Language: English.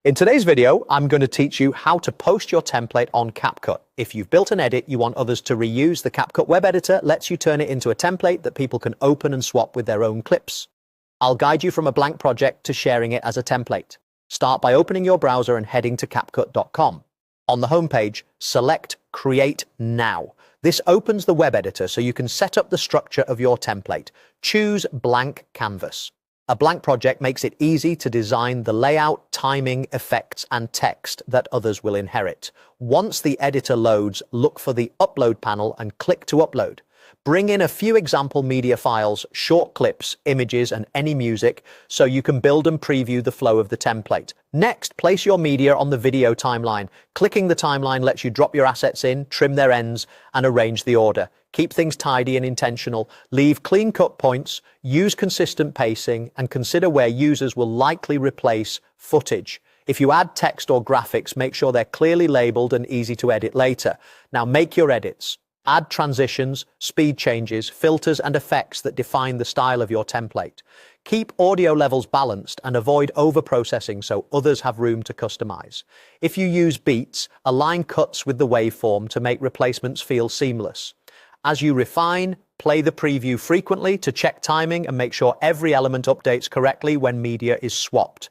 In today's video, I'm going to teach you how to post your template on Capcut. If you've built an edit you want others to reuse, the Capcut web editor lets you turn it into a template that people can open and swap with their own clips. I'll guide you from a blank project to sharing it as a template. Start by opening your browser and heading to capcut.com. On the homepage, select Create Now. This opens the web editor so you can set up the structure of your template. Choose Blank Canvas. A blank project makes it easy to design the layout, timing, effects, and text that others will inherit. Once the editor loads, look for the Upload panel and click to upload. Bring in a few example media files, short clips, images, and any music so you can build and preview the flow of the template. Next, place your media on the video timeline. Clicking the timeline lets you drop your assets in, trim their ends, and arrange the order. Keep things tidy and intentional. Leave clean cut points, use consistent pacing, and consider where users will likely replace footage. If you add text or graphics, make sure they're clearly labeled and easy to edit later. Now make your edits. Add transitions, speed changes, filters, and effects that define the style of your template. Keep audio levels balanced and avoid over-processing so others have room to customize. If you use beats, align cuts with the waveform to make replacements feel seamless. As you refine, play the preview frequently to check timing and make sure every element updates correctly when media is swapped.